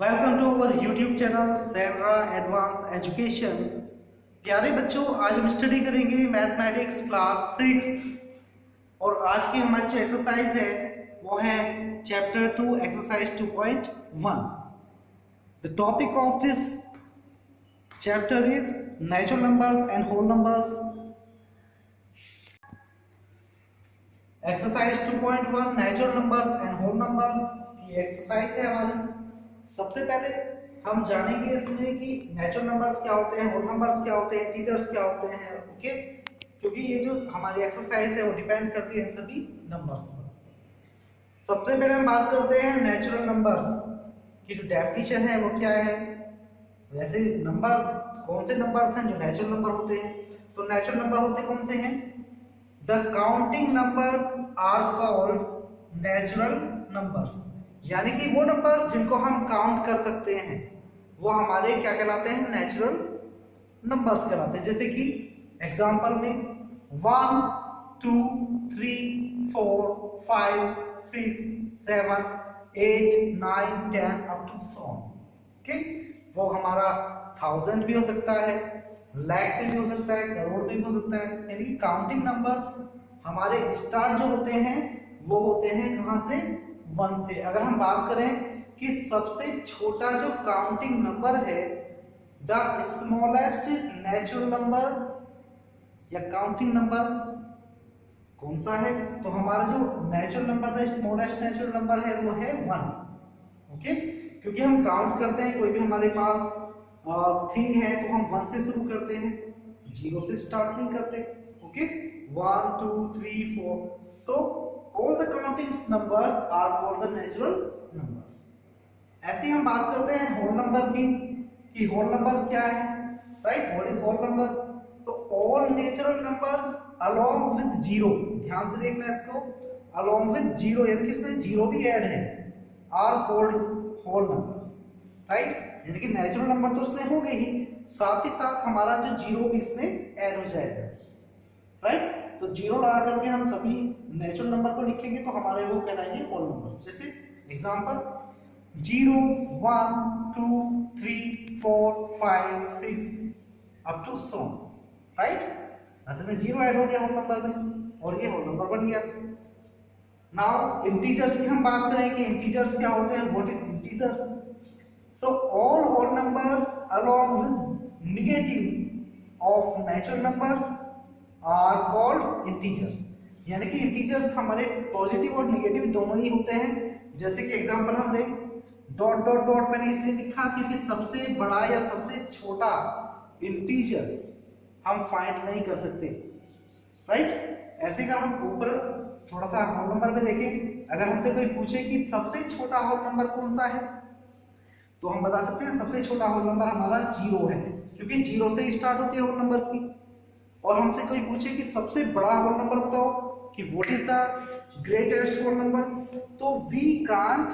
Welcome to our YouTube channel ज़ेनरा advance education. प्यारे बच्चों, आज हम स्टडी करेंगे मैथमेटिक्स क्लास 6 और आज की हमारी जो एक्सरसाइज है वो है chapter 2 exercise 2.1। The topic of this chapter is natural numbers and whole numbers. Exercise 2.1 natural numbers and whole numbers की एक्सरसाइज है हमारी। सबसे पहले हम जानेंगे इसमें कि नेचुरल नंबर्स क्या होते हैं, होल नंबर्स क्या होते हैं, इंटीजर्स क्या होते हैं। ओके, क्योंकि ये जो हमारी एक्सरसाइज है वो डिपेंड करती है इन सभी नंबर्स पर। सबसे पहले हम बात करते हैं नेचुरल नंबर्स की जो डेफिनेशन है वो क्या है। वैसे नंबर्स, कौन से नंबर्स हैं जो नेचुरल नंबर होते हैं? तो नेचुरल नंबर होते कौन से हैं? The counting numbers are called natural numbers, यानी कि वो नंबर जिनको हम काउंट कर सकते हैं वो हमारे क्या कहलाते हैं? नेचुरल नंबर्स कहलाते हैं। जैसे कि एग्जांपल में 1 2 3 4 5 6 7 8 9 10 अप टू 100। ओके, वो हमारा 1000 भी हो सकता है, लाख में भी हो सकता है, करोड़ में भी हो सकता है। यानी कि काउंटिंग नंबर्स हमारे स्टार्ट जो होते हैं वो होते हैं कहां से? 1 से। अगर हम बात करें कि सबसे छोटा जो काउंटिंग नंबर है, द स्मॉलेस्ट नेचुरल नंबर या काउंटिंग नंबर कौन सा है? तो हमारा जो natural number, the smallest natural number है वो है 1। ओके, क्योंकि हम काउंट करते हैं, कोई भी हमारे पास थिंग है तो हम 1 से शुरू करते हैं, 0 से स्टार्ट नहीं करते। Okay, 1 2 3 4। So all the counting numbers are called the natural numbers। ऐसे हम बात करते हैं होल नंबर की कि होल नंबर क्या है, right? What is whole number? तो all natural numbers along with zero, ध्यान से देखना इसको, along with zero यानी कि इसमें जीरो भी ऐड है, are called whole numbers, right? यानी कि नेचुरल नंबर तो उसमें होंगे ही, साथ ही साथ हमारा जो जीरो भी इसमें ऐड हो जाएगा, राइट? तो जीरो लगा करके हम सभी नेचुरल नंबर को लिखेंगे तो हमारे वो कहलाएंगे होल नंबर्स। जैसे एग्जांपल 0 1 2 3 4 5 6 अप टू 100, राइट? असल में जीरो ऐड हो गया होल नंबर में और ये होल नंबर बन गया। नाउ इंटीजर्स की हम बात करें कि इंटीजर्स क्या होते हैं, what is integers? So all whole numbers along with negative of natural numbers are called integers. यानी कि इंटीजर्स हमारे पॉजिटिव और नेगेटिव दोनों ही होते हैं। जैसे कि एग्जांपल हम लें, डॉट डॉट डॉट मैंने इसलिए लिखा क्योंकि सबसे बड़ा या सबसे छोटा इंटीजर हम फाइंड नहीं कर सकते, राइट? ऐसे अगर हम ऊपर थोड़ा सा होल नंबर में देखें, अगर हमसे कोई पूछे कि सबसे छोटा होल नंबर कौन सा है तो हम बता सकते हैं सबसे छोटा होल नंबर हमारा 0 है, क्योंकि 0 से स्टार्ट होती है होल नंबर्स की। और हमसे कोई पूछे कि सबसे बड़ा होल नंबर बताओ कि what is the greatest whole number, तो we can't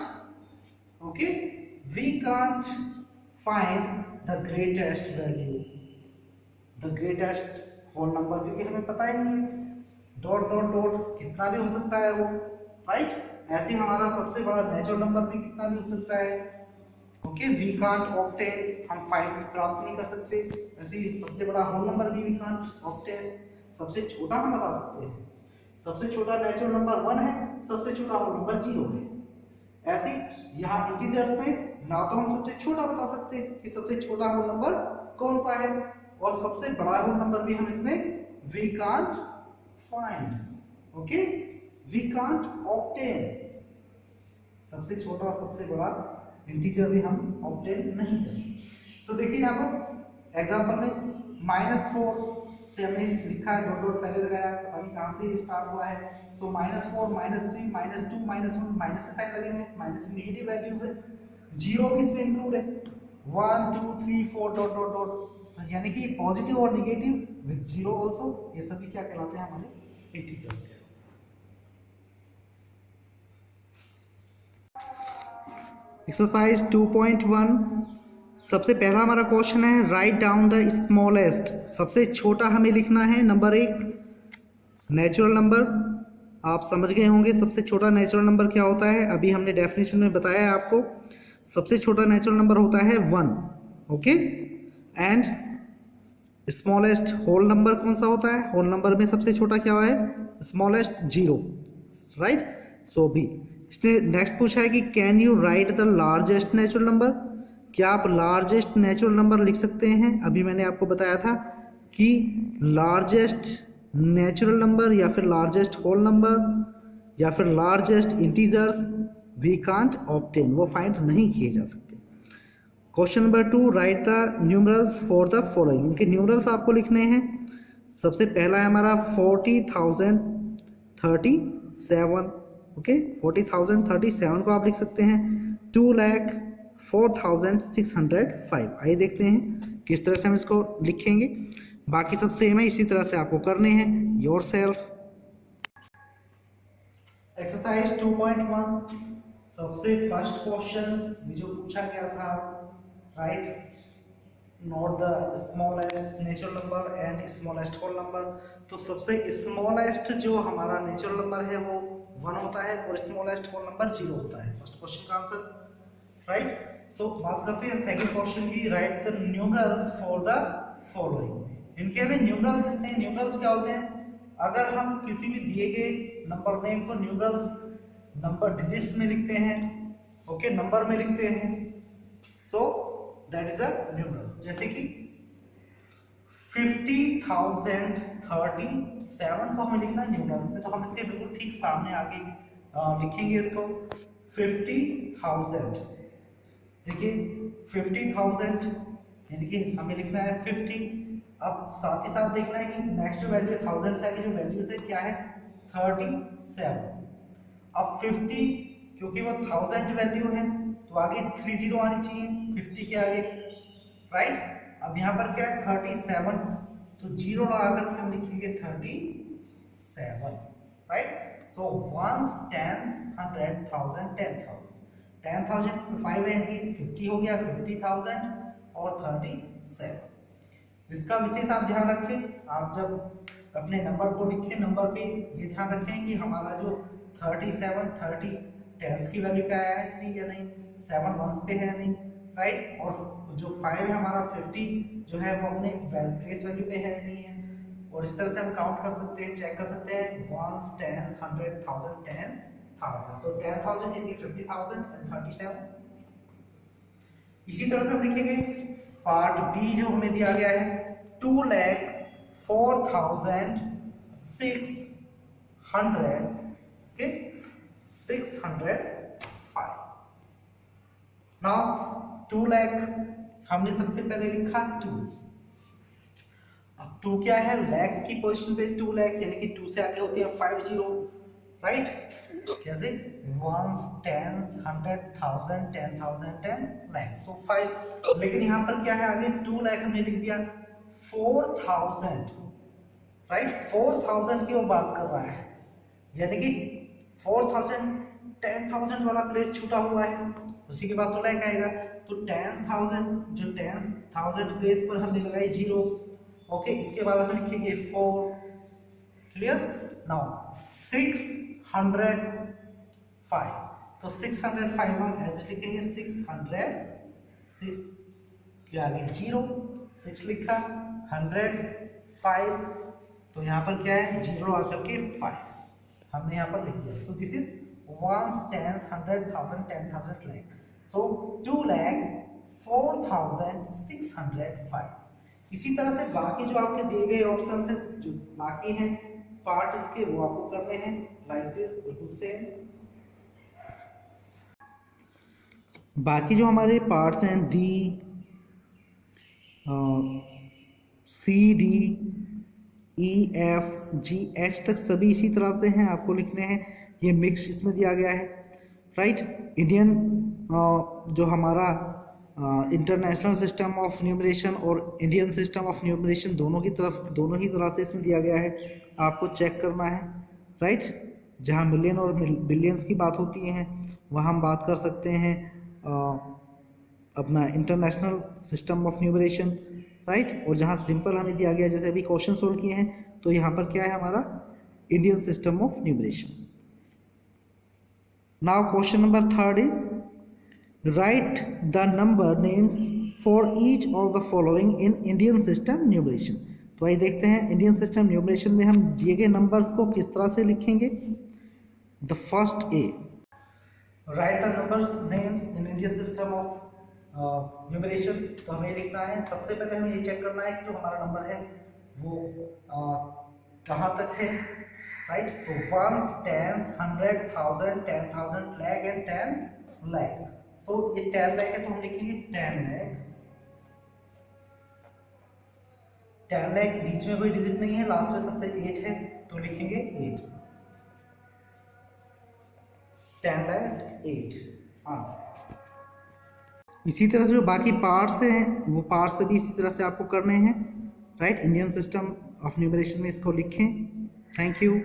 find the greatest value, the greatest whole number, क्योंकि हमें पता ही नहीं है। डॉट डॉट डॉट कितना भी हो सकता है वो, राइट? ऐसे हमारा सबसे बड़ा नेचुरल नंबर भी कितना भी हो सकता है। ओके, वी कांट ऑब्टेन, हम फाइंड प्राप्त नहीं कर सकते। ऐसे सबसे बड़ा होल नंबर भी वी कांट ऑब्टेन। सबसे छोटा हम बता सकते हैं, सबसे छोटा नेचुरल नंबर 1 है, सबसे छोटा होल नंबर 0 है। ऐसे यहाँ इंटीजर्स में ना तो हम सबसे छोटा बता सकते कि सबसे छोटा होल नंबर कौन सा है, और सबसे बड़ा होल नंबर भी हम इसमें we can't find. Okay, we can't obtain, सबसे छोटा और सबसे बड़ा इंटीजर भी हम ऑब्टेन नहीं कर। तो देखिए यहाँ पर एग्जांपल में -4 से हमने लिखा है, डॉट डॉट पहले लगाया, पता नहीं कहाँ से स्टार्ट हुआ है। तो -4 -3 -2 -1 माइनस के साइन लगे हुए हैं, माइनस नेगेटिव वैल्यूज है, जीरो भी इसमें इंक्लूड है, 1 2 3 4 डॉट डॉट डॉट, यानी कि पॉजिटिव और नेगेटिव विद जीरो ऑल्सो, ये सभी क्या कहलाते हैं? हमारे इंटीजर्स। एक्सरसाइज 2.1, सबसे पहला हमारा क्वेश्चन है राइट डाउन द स्मॉलेस्ट, सबसे छोटा हमें लिखना है नंबर 1 नेचुरल नंबर। आप समझ गए होंगे सबसे छोटा नेचुरल नंबर क्या होता है, अभी हमने डेफिनेशन में बताया है आपको। सबसे छोटा नेचुरल नंबर होता है 1, okay. And smallest whole number कौन सा होता है? होल नंबर में सबसे छोटा क्या है? Smallest 0, right. सो भी इसने नेक्स्ट पूछा है कि can you right the largest natural number? क्या आप लार्जेस्ट नेचुरल नंबर लिख सकते हैं? अभी मैंने आपको बताया था कि लार्जेस्ट नेचुरल नंबर या फिर लार्जेस्ट होल नंबर या फिर largest integers we can't obtain, वो फाइंड नहीं किए जा सकते। Question number 2, write the numerals for the following. इनके न्यूमरल्स आपको लिखने हैं। सबसे पहला है हमारा 40,037, ओके। 40,037 को आप लिख सकते हैं 2,04,605। आइए देखते हैं किस तरह से हम इसको लिखेंगे। बाकी सब सेम है, इसी तरह से आपको करने हैं योरसेल्फ। एक्सरसाइज 2.1 सबसे फर्स्ट क्वेश्चन जो पूछा गया था, right, note the smallest natural number and smallest whole number. तो सबसे स्मॉलेस्ट जो हमारा नेचुरल नंबर है वो 1 होता है और स्मॉलेस्ट होल नंबर 0 होता है। फर्स्ट क्वेश्चन का आंसर, राइट। सो बात करते हैं सेकंड क्वेश्चन की, right the numerals for the following. इनके हमें न्यूमरल्स लिखते हैं। न्यूमरल्स क्या होते हैं? अगर हम किसी भी दिए गए नंबर नेम को न्यूमरल्स नंबर डिजिट्स में लिखते हैं, ओके, नंबर में लिखते हैं, so that is the numerals. जैसे कि 50,037 को हमें लिखना है न्यूमरल्स में, तो हम इसके बिल्कुल ठीक सामने आगे लिखेंगे इसको 50,000। देखिए 50,000 यानी कि हमें लिखना है 50। अब साथ ही साथ देखना है कि नेक्स्ट वैल्यू 1000 से आगे जो वैल्यूज है क्या है? 37। अब 50 क्योंकि वो 1000 वैल्यू है तो आगे 30 आनी चाहिए 50 के आगे, राइट। अब यहाँ पर क्या है? 37, तो 0 लगा करके हम लिखेंगे 37, राइट। सो 1, 10, 100, 1000, 10,000। 10,000 5 है यानी 50 हो गया, 50,000 और 37। इसका विशेष आप ध्यान रखें, आप जब अपने नंबर को लिखें, नंबर पे ये ध्यान रखें कि हमारा जो 37, 30 टेंस की वैल्यू पे आया है नहीं या नहीं, 7 वंस पे है नहीं, राइट। और जो 5 है हमारा 50 जो है वो अपने ट्रेस वैल्यू पे है नहीं है। और इस तरह से हम काउंट कर सकते हैं, चेक कर सकते हैं 1, 10, 100, 1000, 10,000। तो 10,000 यानी 50,000 एंड 37। इसी तरह से हम लिखेंगे पार्ट बी जो हमें दिया गया है 2,04,600, okay, 605। नाउ 2 लाख हमने सबसे पहले लिखा 2। अब 2 क्या है? लाख की पोजीशन पे 2 लाख यानी कि 2 से आगे होती है 50, राइट। कैसे? 1, 10, 100, 1000, 10,000, 10 लाख, सो 5। लेकिन यहाँ पर क्या है? आगे 2 लाख हमने लिख दिया 4,000, राइट। 4,000 की वो बात कर रहा है, यानी कि 4,000 10,000 वाला प्लेस छूटा हुआ है, उसी के बाद तो लाख आएगा। तो 10,000 जो 10,000 प्लेस पर हमने लगाई 0, ओके। इसके बाद हम लिखेंगे 4, क्लियर। नाउ 605, तो 605 हम ऐसे लिखेंगे 606 के आगे 0, 6 लिखा, 100, 5, तो यहाँ पर क्या है? 0 आकर के 5 हमने यहाँ पर लिख दिया। तो दिस इज 1, 10, 100, 1000, 10,000 लाख। तो 2,04,605। इसी तरह से बाकी जो आपके दिए गए ऑप्शन है, जो बाकी हैं पार्ट्स इसके, वो आपको करने हैं लाइक दिस, बिल्कुल सेम। बाकी जो हमारे पार्ट्स हैं डी, सी, डी, ई, एफ, जी, एच तक सभी इसी तरह से हैं, आपको लिखने हैं। ये मिक्स इसमें दिया गया है, राइट। इंडियन जो हमारा इंटरनेशनल सिस्टम ऑफ न्यूमरेशन और इंडियन सिस्टम ऑफ न्यूमरेशन दोनों ही तरह से इसमें दिया गया है, आपको चेक करना है, राइट। जहाँ मिलियन और बिलियंस की बात होती है वहाँ हम बात कर सकते हैं अपना international system of numeration, right. और जहाँ सिंपल हमें दिया गया, जैसे अभी क्वेश्चन सोल्व किए हैं, तो यहाँ पर क्या है हमारा Indian system of numeration. Now question number 3 is right the number names for each of the following in Indian system numeration. तो आइए देखते हैं इंडियन सिस्टम न्यूमरेशन में हम दिए गए नंबर्स को किस तरह से लिखेंगे। The first A, right the numbers names in Indian system of numeration. तो हमें लिखना है, सबसे पहले हमें ये चेक करना है कि जो हमारा नंबर है वो कहाँ तक है, राइट। तो ones, tens, 100, 1000, 10,000, lakh and 10 lakh. So ये 10 लाख है तो हम लिखेंगे 10 लाख। 10 लाख बीच में कोई डिजिट नहीं है, लास्ट में सबसे 8 है तो लिखेंगे 8। 10 लाख 8 आंसर। इसी तरह से जो बाकी पार्ट्स हैं वो पार्ट्स भी इसी तरह से आपको करने हैं, right. Indian system of numeration में इसको लिखें। Thank you.